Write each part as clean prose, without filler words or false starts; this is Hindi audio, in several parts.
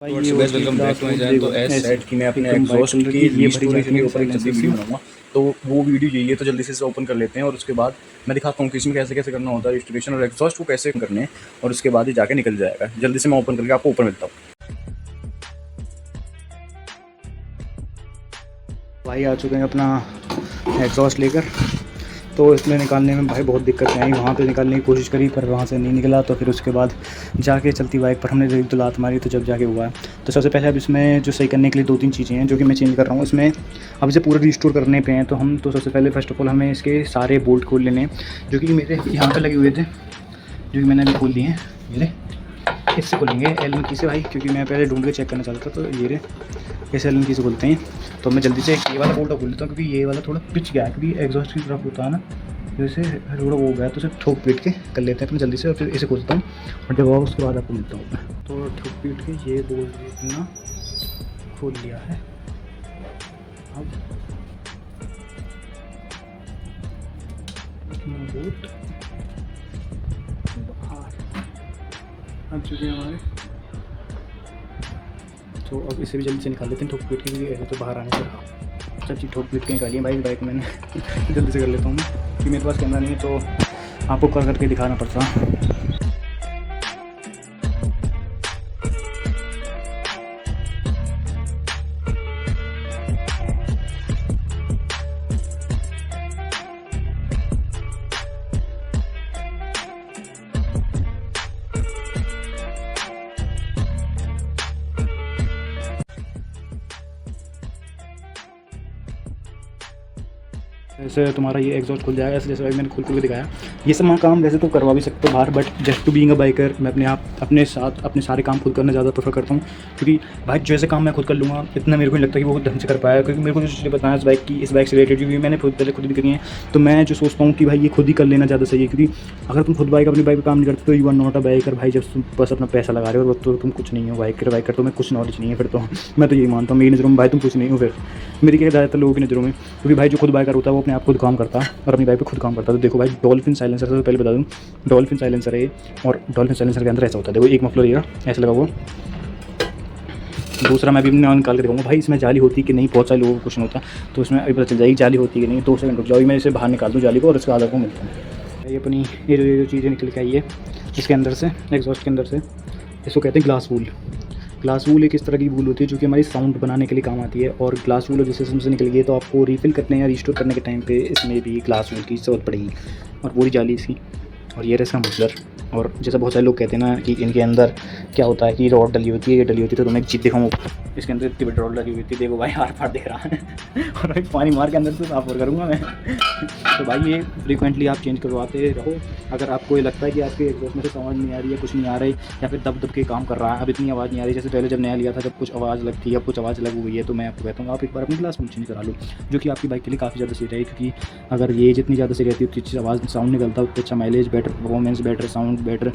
भाई ये welcome back to my channel. तो एज सेट कि मैं अपने एग्जॉस्ट की ये स्टोरेज के ऊपर एक जल्दी वीडियो बनाऊंगा, तो वो वीडियो यही है। तो जल्दी से इसे ओपन कर लेते हैं और उसके बाद मैं दिखाता हूँ कि इसमें कैसे कैसे करना होता है रजिस्ट्रेशन और एग्जॉस्ट को कैसे करने हैं, और उसके बाद ही जाके निकल जाएगा। जल्दी से मैं ओपन करके आपको ऊपर मिलता हूँ। भाई आ चुके हैं अपना एग्जॉस्ट लेकर। तो इसमें निकालने में भाई बहुत दिक्कतें आई। वहाँ पे निकालने की कोशिश करी पर वहाँ से नहीं निकला। तो फिर उसके बाद जाके चलती बाइक पर हमने तो लात मारी, तो जब जाके हुआ है। तो सबसे पहले अब इसमें जो सही करने के लिए 2-3 चीज़ें हैं जो कि मैं चेंज कर रहा हूँ इसमें। अब इसे पूरा रिस्टोर करने पे हैं तो सबसे पहले फर्स्ट ऑफ ऑल हमें इसके सारे बोल्ट खोल लेने हैं जो कि मेरे यहाँ पर लगे हुए थे, जो कि मैंने अभी खोल दिए हैं। मेरे इससे खोलेंगे एलन की से भाई, क्योंकि मैं पहले ढूंढ के चेक करना चाहता था। तो ये ऐसे एलन की से खोलते हैं। तो मैं जल्दी से ये वाला बोल्ट खोल लेता हूँ क्योंकि ये वाला थोड़ा पिच गया है, क्योंकि एग्जॉस्ट की तरफ होता है ना, जैसे थोड़ा वो गया। तो उसे ठोक पीट के कर लेते हैं अपने जल्दी से, और फिर इसे खोलता हूँ और जब आओ उसके बाद आपको मिलता हूँ मैं। तो ठोक पीट के ये बोल्ट अपना खोल लिया है। अब बोल्ट बाहर आ चुके हैं हमारे। तो अब इसे भी जल्दी से निकाल लेते हैं ठोक पीट के, क्योंकि ऐसे तो बाहर आने से रहा। सब चीज़ ठोक पीट के निकालिए भाई। बाइक मैंने जल्दी से कर लेता हूँ मैं, क्योंकि मेरे पास कैमरा नहीं है तो आपको कर करके दिखाना पड़ता। जैसे तुम्हारा ये एग्जॉस्ट खुल जाएगा, ऐसे जैसे भाई मैंने खुल के दिखाया। ये सब काम वैसे तो करवा भी सकते हो बाहर, but just to being a biker मैं अपने साथ अपने सारे काम खुद करना ज़्यादा प्रेफर करता हूँ। क्योंकि भाई जैसे काम मैं खुद कर लूँगा इतना मेरे को नहीं लगता कि वो ढंग से कर पाया, क्योंकि मेरे को जो चीज़ें बताया इस बाइक से रिलेटेड, क्योंकि मैंने खुद भी करी हैं। तो मैं जो सोचता हूँ कि भाई ये खुद ही कर लेना ज़्यादा सही है, क्योंकि अगर तुम खुद अपनी बाइक पर काम नहीं करते तो you are not a biker भाई। जब तुम बस अपना पैसा लगा रहे हो और तो तुम कुछ नहीं हो बाइकर तो मैं कुछ नॉलेज नहीं है फिर तो। मैं तो यही मानता हूँ मेरी नज़रों में भाई तुम कुछ नहीं हो फिर, मेरी क्या ज़्यादातर लोगों की नज़रों में। क्योंकि भाई जो खुद बाइकर होता है वो अपने आप खुद काम करता है और अपनी बाइक पे खुद काम करता है। तो देखो भाई डॉल्फिन साइलेंसर से पहले बता दूं, डॉल्फिन साइलेंसर है ये, और डॉल्फिन साइलेंसर के अंदर ऐसा होता है। देखो एक मफलर ये ऐसा लगा हुआ, दूसरा मैं भी निकाल के दिखाऊंगा भाई इसमें जाली होती कि नहीं। बहुत सारे लोगों को क्वेश्चन होता है तो इसमें अभी पता चल जाएगी जाली होती कि नहीं। 2 सेकंड रुक जाओ, मैं इसे बाहर निकाल दूँ जाली को और इसके बाद आपको मिलता हूँ। ये अपनी ये जो चीज़ें निकल के आई है इसके अंदर से, एग्जॉस्ट के अंदर से, इसको कहते हैं ग्लास वूल। ग्लास वूल एक इस तरह की वूल होती है जो कि हमारी साउंड बनाने के लिए काम आती है। और ग्लास वूल जिस सिस्टम से निकल गई है तो आपको रिफ़िल करने या रिस्टोर करने के टाइम पे इसमें भी ग्लास वूल की ज़रूरत पड़ेगी। और पूरी जाली इसकी, और ये इसका मफलर। और जैसा बहुत सारे लोग कहते हैं ना कि इनके अंदर क्या होता है कि रॉड डली होती है, ये डली होती है। तो तुम्हें एक चीज़ दिखाऊँ, इसके अंदर इतनी बड़ी रॉड लगी हुई थी। देखो भाई हार फाड़ दिख रहा है और भाई पानी मार के अंदर से साफ और करूँगा मैं। तो भाई ये फ्रीक्वेंटली आप चेंज करवाते रहो। अगर आपको ये लगता है कि आपके एग्जॉस्ट में से समझ नहीं आ रही है, कुछ नहीं आ रही, या फिर दब के काम कर रहा है, अब इतनी आवाज़ नहीं आ रही जैसे पहले जब नया लिया था जब कुछ आवाज़ लगती है, अब कुछ आवाज़ लग हुई है, तो मैं आपको कहता हूँ आप एक बार अपनी ग्लास वूल चेंज करा लो, जो कि आपकी बाइक के लिए काफ़ी ज़्यादा सही रहेगी। क्योंकि अगर ये जितनी ज़्यादा सही रहती है उतनी अच्छी आवाज़ साउंड निकलता है, उतना अच्छा mileage, better performance, better sound, better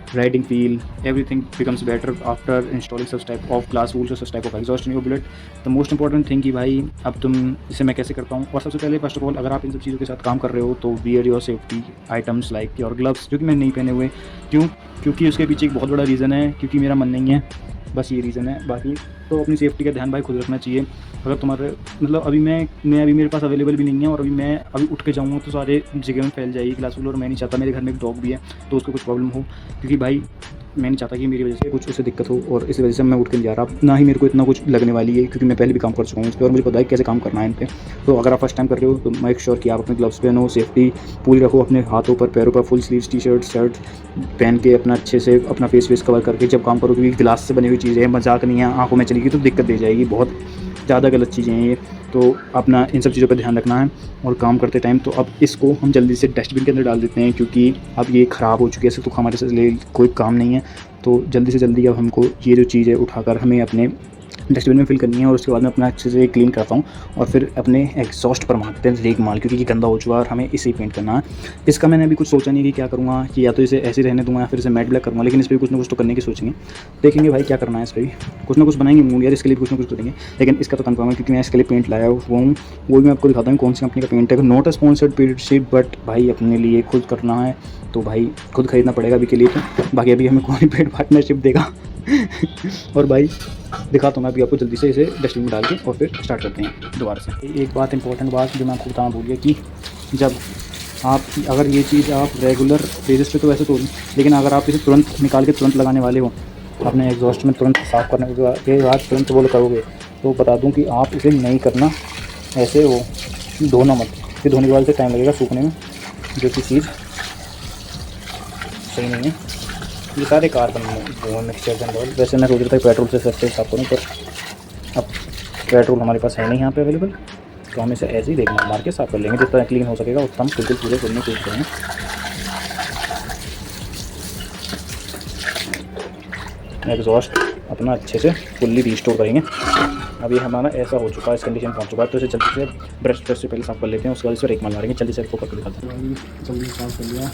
riding feel, everything becomes better after installing such type of glass wools or such type of exhaust in your bullet. The most important thing कि भाई अब तुम इसे मैं कैसे करता हूँ। और सबसे पहले फर्स्ट ऑफ ऑल अगर आप इन सब चीज़ों के साथ काम कर रहे हो तो wear your safety items like your gloves, जो कि मैंने नहीं पहने हुए। क्यों? क्योंकि उसके पीछे एक बहुत बड़ा रीज़न है, क्योंकि मेरा मन नहीं है, बस ये रीज़न है। बाकी तो अपनी सेफ्टी का ध्यान भाई खुद रखना चाहिए। अगर तुम्हारे मतलब अभी मेरे पास अवेलेबल भी नहीं है, और अभी उठ के जाऊँगा तो सारे जगह में फैल जाएगी ग्लास वूल, और मैं नहीं चाहता मेरे घर में एक डॉग भी है तो उसको कुछ प्रॉब्लम हो, क्योंकि भाई मैं नहीं चाहता कि मेरी वजह से कुछ उसे दिक्कत हो। और इस वजह से मैं उठ के नहीं जा रहा, ना ही मेरे को इतना कुछ लगने वाली है, क्योंकि मैं पहले भी काम कर चुका हूँ इस पर और मुझे पता है कैसे काम करना है इन पर। तो अगर आप फर्स्ट टाइम कर रहे हो तो मेक श्योर कि आप अपने ग्लव्स पहनो, सेफ्टी पूरी रखो, अपने हाथों पर पैरों पर फुल स्लीव्स टी शर्ट पहन के अपना अच्छे से अपना फेस कवर करके जब काम करो, क्योंकि ग्लास से बनी हुई चीज़ है, मजाक नहीं है, आंखों में चलेगी तो दिक्कत दे जाएगी। बहुत ज़्यादा गलत चीज़ें हैं ये, तो अपना इन सब चीज़ों पर ध्यान रखना है और काम करते टाइम। तो अब इसको हम जल्दी से डस्टबिन के अंदर डाल देते हैं, क्योंकि अब ये ख़राब हो चुकी है, तो हमारे से लिए कोई काम नहीं है। तो जल्दी से जल्दी अब हमको ये जो चीज़ है उठाकर हमें अपने डस्टबिन में फिल करनी है, और उसके बाद मैं अपना अच्छे से क्लीन करता हूँ और फिर अपने एग्जॉस्ट पर मारते हैं रेग माल, क्योंकि ये गंदा हो चुका है और हमें इसे पेंट करना है। इसका मैंने अभी कुछ सोचा नहीं कि क्या करूँगा, कि या तो इसे ऐसे रहने दूँगा या फिर इसे मैट ब्लैक करूँगा, लेकिन इस पर कुछ ना कुछ तो करने की सोचेंगे। देखेंगे भाई क्या करना है, इस पर भी कुछ ना कुछ बनाएंगे मूड यार, इसके लिए कुछ ना कुछ करेंगे। लेकिन इसका तो कंफर्म है, क्योंकि मैं इसके लिए पेंट लाया हूँ, वो भी मैं आपको दिखाता हूँ कौन सी कंपनी का पेंट है। Not a sponsored paint, but भाई अपने लिए खुद करना है तो भाई खुद खरीदना पड़ेगा अभी के लिए तो। बाकी अभी हमें कोई पेड पार्टनरशिप देगा और भाई दिखाता हूँ मैं अभी आपको जल्दी से इसे डस्टबिन में डाल के और फिर स्टार्ट करते हैं दोबारा से। एक बात इंपॉर्टेंट बात जो मैं आपको बताना भूल गया कि जब आप अगर ये चीज़ आप रेगुलर बेसिस पे तो वैसे तो नहीं, लेकिन अगर आप इसे तुरंत निकाल के तुरंत लगाने वाले हो अपने एग्जॉस्ट में तुरंत साफ़ करने के बाद तुरंत वो करोगे तो बता दूं कि आप इसे नहीं करना ऐसे वो धोना मत, फिर धोने के बाद से टाइम लगेगा सूखने में, जो कि चीज़ सही नहीं है। ये सारे कार्बन मिक्सचर जनरल, वैसे मैं सोच रहा था पेट्रोल से सस्ते साफ़ करूँ, पर अब पेट्रोल हमारे पास है नहीं यहाँ पे अवेलेबल, तो हम इसे ऐसे ही देखना मार के साफ़ कर लेंगे। जितना क्लीन हो सकेगा उतना हम बिल्कुल पूरे करने की कोशिश करेंगे। एग्जॉस्ट अपना अच्छे से फुल्ली रिस्टोर करेंगे। अब ये हमारा ऐसा हो चुका है, इस कंडीशन पहुंच चुका है, तो इसे जल्दी से ब्रश से पहले साफ़ कर लेते हैं, उसके बाद इसे रेक मार मारेंगे। जल्दी से इसको करके दिखाते हैं। जल्दी साफ़ कर लिया,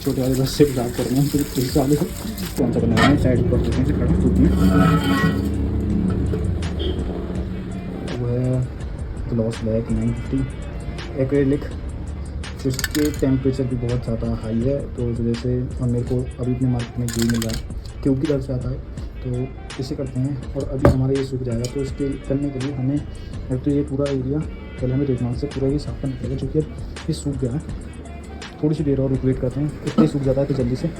छोटे वाले ब्रश से साफ़ करना है, फिर पुलिस वाले को कौन सा करना है साइड पर देते हैं से खड़ा सूख में वो है ग्लॉस ब्लैक 950 एक्रेलिक। जिसके टेम्परेचर भी बहुत ज़्यादा हाई है, तो इस वजह से और मेरे को अभी अपने मार्केट में यही मिल रहा है क्योंकि दर से आता है, तो इसे करते हैं। और अभी हमारा ये सूख जाएगा, तो इसके करने के लिए हमें अब तो ये पूरा एरिया पहले हमें रेगमाल से पूरा ये साफ़ करना पड़ेगा, जो कि अब ये सूख गया है। थोड़ी सी देर और वेट करते हैं, इतना ही सूख जाता है तो जल्दी से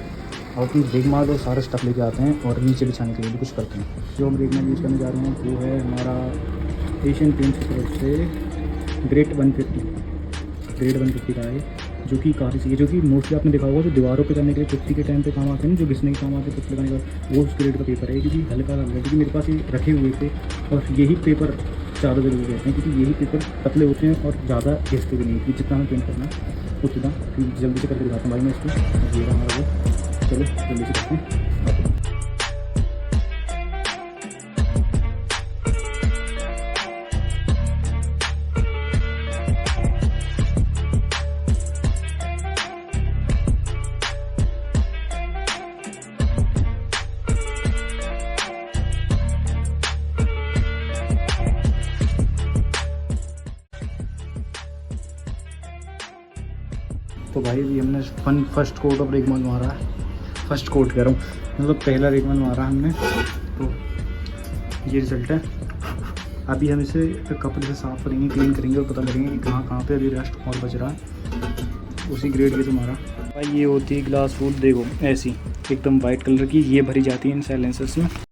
और फिर रेगमाल और सारा स्टफ़ लेके आते हैं और नीचे बिछाने के लिए भी कुछ करते हैं। जो हम रेगमाल यूज़ करने जा रहे हैं वो है हमारा एशियन पेंट्स की तरफ से ग्रेट 150 का है, जो कि काफ़ी सही है, जो कि मोस्टली आपने देखा होगा जो दीवारों पे करने के लिए पुट्टी के टाइम पे काम आते हैं, जो घिसने के काम आते हैं पुट्टी लगाने का, वो उस ग्रेड का पेपर है, क्योंकि हल्का है, क्योंकि मेरे पास ये रखे हुए थे और यही पेपर ज़्यादा ज़रूरी रहते हैं, क्योंकि यही पेपर पतले होते हैं और ज़्यादा घिसते भी नहीं, जितना हमें पेंट करना है उतना। जल्दी से करके दिखाता हूँ भाई मैं इसको, ये हमारा वो, चलो जल्दी से करते हैं। तो भाई अभी हमने फर्स्ट कोट ऑफ रेगमाल मारा है, फर्स्ट कोट कह रहा हूँ, मतलब पहला रेगमाल मारा हमने, तो ये रिज़ल्ट है। अभी हम इसे कपड़े से साफ़ करेंगे, क्लीन करेंगे और पता करेंगे कि कहाँ कहाँ पे अभी रस्ट और बच रहा है, उसी ग्रेड के से मारा। भाई ये होती है ग्लास वूल, देखो ऐसी एकदम वाइट कलर की, ये भरी जाती है इन साइलेंसर्स में।